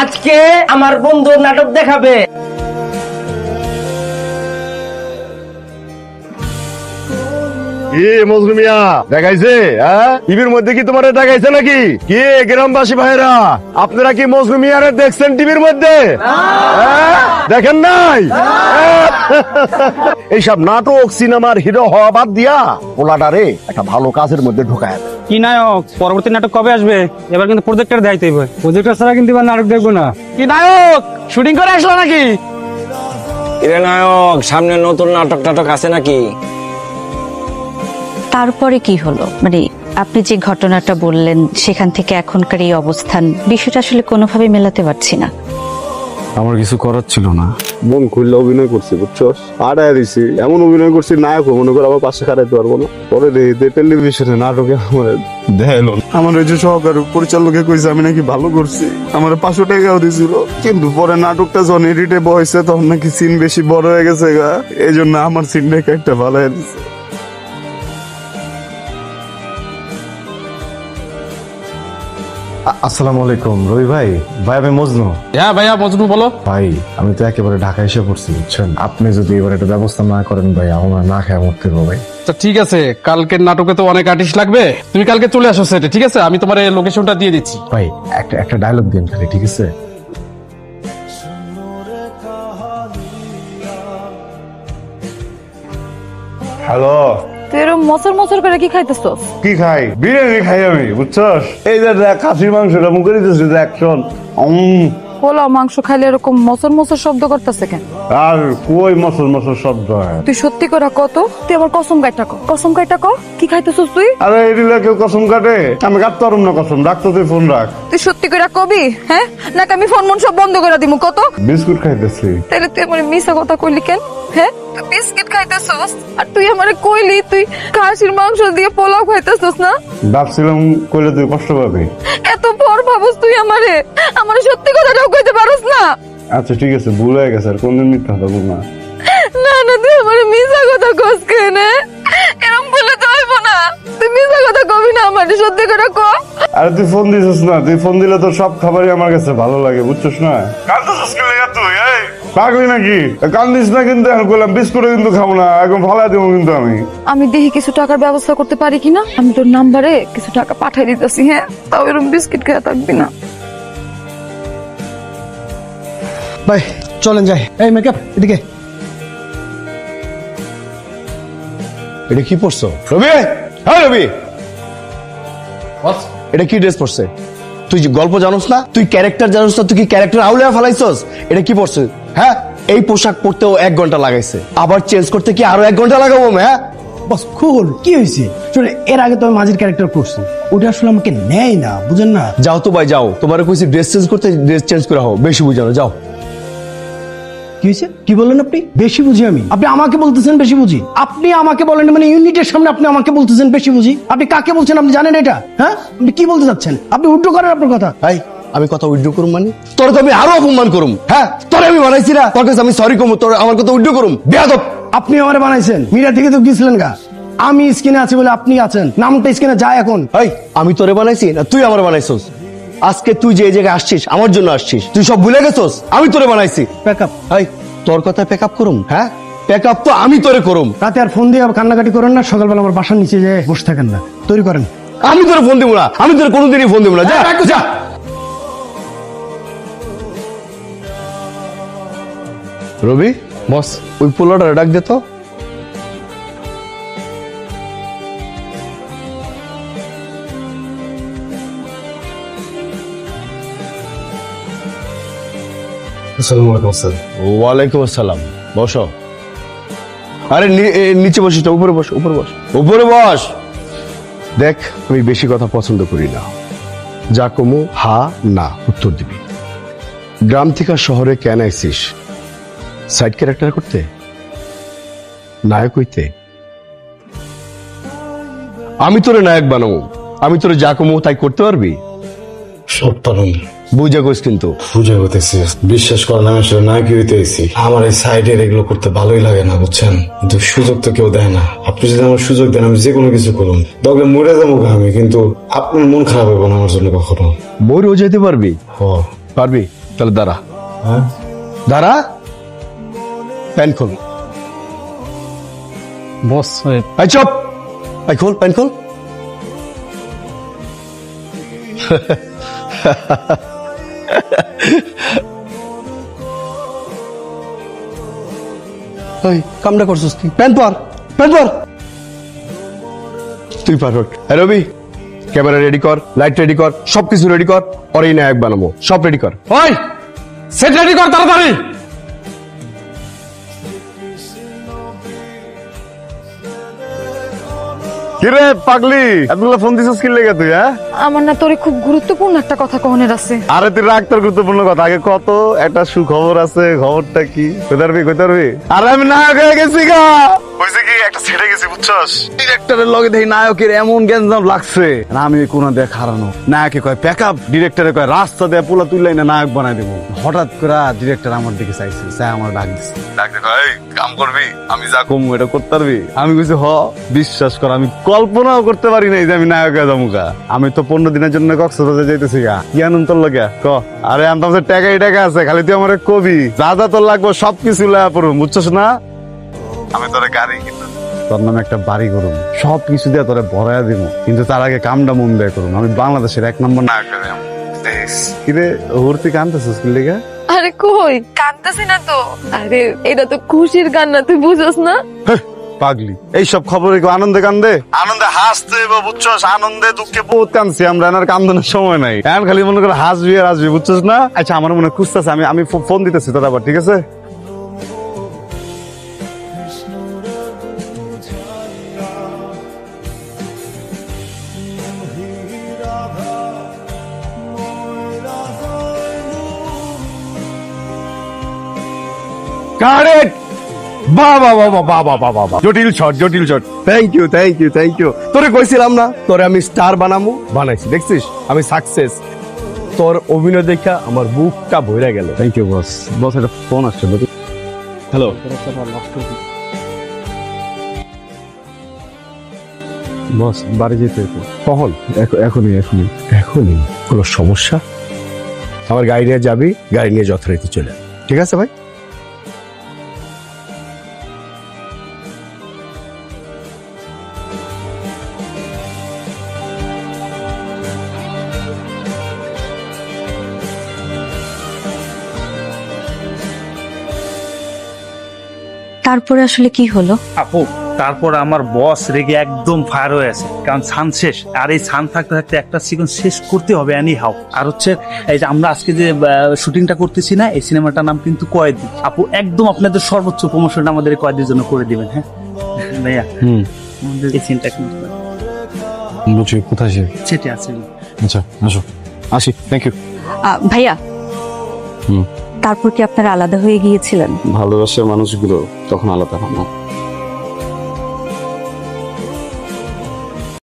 আজকে আমার বন্ধু নাটক দেখাবে। মজনু মিয়া দেখাইছে? টিভির মধ্যে কি তোমার দেখাইছে নাকি? কি গ্রামবাসী ভাইরা, আপনারা কি মজনু মিয়ারে দেখছেন টিভির মধ্যে? দেখেন নাই? এইসব নাটক সিনেমার হিরো হওয়া বাদ দিয়া পোলাটারে একটা ভালো কাজের মধ্যে ঢুকায়। কি নায়ক, পরবর্তী নাটক কবে আসবে? এবার কিন্তু প্রজেক্টর দেখাইতে হবে। প্রজেক্টর ছাড়া কিন্তু এবার নাটক দেখবো না। কি নায়ক, শুটিং করে আসলো নাকি? এরে নায়ক, সামনে নতুন নাটক টাটক আছে নাকি? তারপরে কি হলো? মানে আপনি যে ঘটনাটা বললেন সেখান থেকে এখনকার এই অবস্থান, বিষয়টা আসলে কোনোভাবে মেলাতে পারছি না। আমার কিছু করার ছিল না। মন খুললে অভিনয় করছি, বুঝছস? আড়ায় দিছি, এমন অভিনয় করছি নায়ক মনে করে আবার পাশে খারাইতে পারবো না। পরে টেলিভিশনে নাটকে আমার দেখাইলো, আমার ওই যে সহকারী পরিচালকে কইছে আমি নাকি ভালো করছি, আমার 500 টাকাও দিছিল। কিন্তু পরে নাটকটা যখন এডিটে বসে তখন নাকি সিন বেশি বড় হয়ে গেছে গা, এই জন্য আমার সিনটাকে একটা ভালো হয়ে দিছে। আসসালামু আলাইকুম রবি ভাই। ভাই আমি মজনু। হ্যাঁ ভাইয়া মজনু, বলো। ভাই আমি তো একেবারে ঢাকা এসে পড়ছি, বুঝছেন? আপনি যদি এবার একটা ব্যবস্থা না করেন ভাই, আমার না খেয়ে মরতে হবে ভাই। তো ঠিক আছে, কালকের নাটকে তো অনেক আর্টিস্ট লাগবে, তুমি কালকে চলে আসো সেটে, ঠিক আছে? আমি তোমার লোকেশনটা দিয়ে দিচ্ছি। ভাই একটা ডায়লগ দিন খালি, ঠিক আছে? হ্যালো, তুই এরকম মচর মচর করে কি খাইতেছস? কি খাই? বিরিয়ানি খাই আমি, বুঝছস? এই যে দেখ খাসির মাংসটা মুখে দিতেছি, দেখ শোন। পোলাও মাংস খাইলে এরকম মচর মচর শব্দ করতেছে কেন? আর কই মসল মসল শব্দ হয়? তুই সত্যি করে কত, তুই আমার কসম কাইটা ক, কসম কাইটা ক, কি খাইতেছস তুই? আরে এদিকে কেউ কসম কাটে? আমি কাটতে পারুম না কসম, রাখ তো, তুই ফোন রাখ। তুই সত্যি করে কবি, হ্যাঁ নাকি আমি ফোন মন সব বন্ধ করে দিমু কত? বিস্কুট খাইতেছি। তাহলে তুই আমার মিছা কথা কইলি কেন? হ্যাঁ তুই বিস্কিট খাইতেছস আর তুই আমারে কইলি তুই খাসির মাংস দিয়ে পোলাও খাইতেছস না? ভাবছিলাম কইলে তুই কষ্ট পাবি। এত পর ভাবস তুই আমারে, আমারে সত্যি কথাটাও কইতে পারস না? আচ্ছা ঠিক আছে, ভুল হয়ে গেছে, আর কোনদিন মিথ্যা কথা বলবো না। না না, তুই আমারে মিছা কথা কস কেন? এরকম বলে তো হইব না, তুই মিছা কথা কবি না, আমারে সত্যি করে ক। আরে তুই ফোন দিছিস না, তুই ফোন দিলে তো সব খাবারই আমার কাছে ভালো লাগে, বুঝছিস না? কাঁদতেছিস কি লাগা তুই? এই পাগলি নাকি? কান্দিস না কিন্তু, এখন কইলাম বিস্কুটও কিন্তু খাবো না, এখন ফালাই দেবো কিন্তু আমি। আমি দেখি কিছু টাকার ব্যবস্থা করতে পারি কিনা, আমি তোর নাম্বারে কিছু টাকা পাঠাই দিতেছি, হ্যাঁ? তাও এরকম বিস্কিট খেয়ে থাকবি না। ভাই চলেন যাই। এই মেকআপ এদিকে। এটা কি পড়ছো রবি? হ্যাঁ রবি, এটা কি ড্রেস পড়ছে? তুই যে গল্প জানোস না, তুই ক্যারেক্টার জানোস না, তুই কি ক্যারেক্টার আউলিয়া ফেলাইছস? এটা কি পড়ছে? হ্যাঁ, এই পোশাক পরতেও 1 ঘন্টা লাগাইছে, আবার চেঞ্জ করতে কি আরো 1 ঘন্টা লাগাবো? হ্যাঁ বস কুল, কি হয়েছে? শুনে এর আগে তো আমি মাঝির ক্যারেক্টার করছি, ওটা আসলে আমাকে নেয় না, বুঝেন না? যাও তো ভাই যাও, তোমার কইছি ড্রেস চেঞ্জ করতে, ড্রেস চেঞ্জ করা হোক, বেশি বুঝানো। যাও। কি হয়েছে? কি বললেন আপনি? বেশি বুঝি আমি? আপনি আমাকে বলতেছেন বেশি বুঝি? আপনি আমাকে বলেন, মানে ইউনিটের সামনে আপনি আমাকে বলতেছেন বেশি বুঝি? আপনি কাকে বলছেন আপনি জানেন এটা? হ্যাঁ, আপনি কি বলতে চাচ্ছেন? আপনি উল্টো করেন আপনার কথা। ভাই আমি কথা উইথড্র করুম মানে? তোর তো আমি আরো অপমান করুম। হ্যাঁ, তোরে আমি বানাইছি না, তোর কাছে আমি সরি কমু, তোর আমার কথা উইথড্র করুম? বেয়াদব! আপনি আমারে বানাইছেন, মিডিয়া থেকে তো গিয়েছিলেন গা। আমি স্ক্রিনে আছি বলে আপনি আছেন, নামটা স্ক্রিনে যায় এখন। এই আমি তোরে বানাইছি না তুই আমার বানাইছস? আজকে তুই যে এই জায়গায় আসছিস আমার জন্য আসছিস, তুই সব ভুলে গেছস? আমি তোরে বানাইছি। ব্যাকআপ। এই তোর কথা প্যাক আপ করুম? হ্যাঁ, প্যাক আপ তো আমি তোরে করুম। রাতে আর ফোন দিয়ে কান্নাকাটি করেন না, সকালবেলা আমার বাসার নিচে যেয়ে বসে থাকেন না, তৈরি করেন। আমি তোরে ফোন দিব না, আমি তোরে কোনোদিনই ফোন দিব না। যা যা। রবি বস, ওই পোলাটা ডাক দে তো। ওয়ালাইকুম আসসালাম। বসো। আরে নিচে বসিস না, উপরে বস, উপরে বস, উপরে বস। দেখ আমি বেশি কথা পছন্দ করি না, যা কমু হা না উত্তর দিবি। গ্রাম থেকে শহরে কেন আইসিস? সাইড ক্যারেক্টার করতে, নায়ক হইতে? আমি তোরে নায়ক বানাবো, আমি তোরে যা কমু তাই করতে পারবি? সব পারুন, বুঝা কইস কিন্তু। বুঝে হইতেছি, বিশ্বাস করেন আমি আসলে নায়কি হইতে আইছি। আমার এই সাইডের এগুলো করতে ভালোই লাগে না, বুঝছেন? কিন্তু সুযোগ তো কেউ দেয় না। আপনি যদি আমার সুযোগ দেন আমি যে কোনো কিছু করুন, দরকার মরে যাবো আমি, কিন্তু আপনার মন খারাপ হবে না আমার জন্য কখনো। মরেও যেতে পারবি? ও পারবি? তাহলে দাঁড়া, হ্যাঁ দাঁড়া, প্যান্ট খোল। বস এই চুপ, এই খোল, প্যান্ট খোল। ওই কামটা করছিস তুই, প্যান্ট পর, প্যান্ট পর। তুই পারফেক্ট। রবি, ক্যামেরা রেডি কর, লাইট রেডি কর, সবকিছু রেডি কর, ওরই নায়ক বানাবো, সব রেডি কর। ওই সেট রেডি কর তাড়াতাড়ি। কিরে পাগলি, এতগুলো ফোন দিছিস কি লেগে তুই? হ্যাঁ, আমার না তোরে খুব গুরুত্বপূর্ণ একটা কথা কহনের আছে। আরে তুই রাখ তোর গুরুত্বপূর্ণ কথা, আগে কত একটা সুখবর আছে, খবরটা কি? কইতে পারবি? আরে আমি নায়ক হয়ে গেছি গা। কইছে কি একটা ছেড়ে গেছি বুঝছস, ডিরেক্টরের লগে দেখি নায়কের এমন গ্যাঞ্জাম লাগছে না, আমি কোন দেখ হারানো। নায়কে কয় প্যাকআপ, ডিরেক্টরে কয় রাস্তা দেয়া পোলা তুললাই না নায়ক বানাই দেবো। হঠাৎ করে ডিরেক্টর আমার দিকে চাইছে, চাই আমার ডাক দিচ্ছে, ডাক দেখো এই কাম করবি, আমি যা কমু এটা করতে পারবি? আমি কইছি হ। বিশ্বাস কর আমি কল্পনাও করতে পারি নাই যে আমি নায়ক হয়ে যাবো গা। আমি তো 15 দিনের জন্য কক্সবাজার যাইতেছি গা। কি আনন্দ তোর লাগে ক? আরে আনতাম যে টাকাই টাকা আছে, খালি তুই আমার কবি যা যা তোর লাগবো সবকিছু লয়া পড়ুম, বুঝছস না? আমি তোরে গাড়ি কিনবো, তোর নামে একটা বাড়ি করুম, সবকিছু দিয়ে তোরে ভরাইয়া দিব, কিন্তু তার আগে কামটা মন দেয় করুম। আমি বাংলাদেশের 1 নম্বর নায়ক হয়ে যাবো। কিরে হুর্তি কানতেছিস কি লেগা? আরে কই কাঁদতেছি না তো, আরে এটা তো খুশির কান্না, তুই বুঝছ না? পাগলি, এইসব খবরে আনন্দে কান্দে, আনন্দে হাসতে বুঝছস, আনন্দে দুঃখে বহুত কান্দছি আমরা, আর কান্দনের সময় নাই। এখন খালি মনে করে হাসবি আর হাসবি, বুঝছস না? আচ্ছা আমার মনে খুঁজতেছে, আমি ফোন দিতেছি তোর আবার, ঠিক আছে? কারেক্ট, বাহ বাহ বাহ বাহ বাহ বাহ বাহ, জটিল শট, জটিল shot. Thank you, thank you, thank you. তোরে কইছিলাম না তোরে আমি স্টার বানাবো, বানাইছি, দেখছিস আমি সাকসেস। তোর অভিনয় দেখা আমার বুকটা ভরে গেল। Thank you boss. বস একটা ফোন আসছে। হ্যালো, বস বাড়ি যেতে কখন? এখনই। এখনই? কোনো সমস্যা? আমার গাড়ি নিয়ে যাবি, গাড়ি নিয়ে যথারীতি চলে, ঠিক আছে ভাই? তারপরে আসলে কি হলো? আপু তারপর আমার বস রেগে একদম ফায়ার হয়ে আছে, কারণ ছান শেষ, আর এই ছান থাকতে থাকতে একটা সিকোয়েন্স শেষ করতে হবে এনি হাউ। আর হচ্ছে এই যে আমরা আজকে যে শুটিংটা করতেছি না, এই সিনেমাটার নাম কিন্তু কয়েদি। আপু একদম আপনাদের সর্বোচ্চ প্রমোশন আমাদের কয়েদির জন্য করে দিবেন। হ্যাঁ ভাইয়া, আমাদের এই সিনটা কিন্তু বুঝি কোথায় সে? সেটা আছে। আচ্ছা আসো, আসি, থ্যাংক ইউ। ভাইয়া, তারপর কি আপনারা আলাদা হয়ে গিয়েছিলেন? ভালোবাসার মানুষগুলো তখন আলাদা হয় না।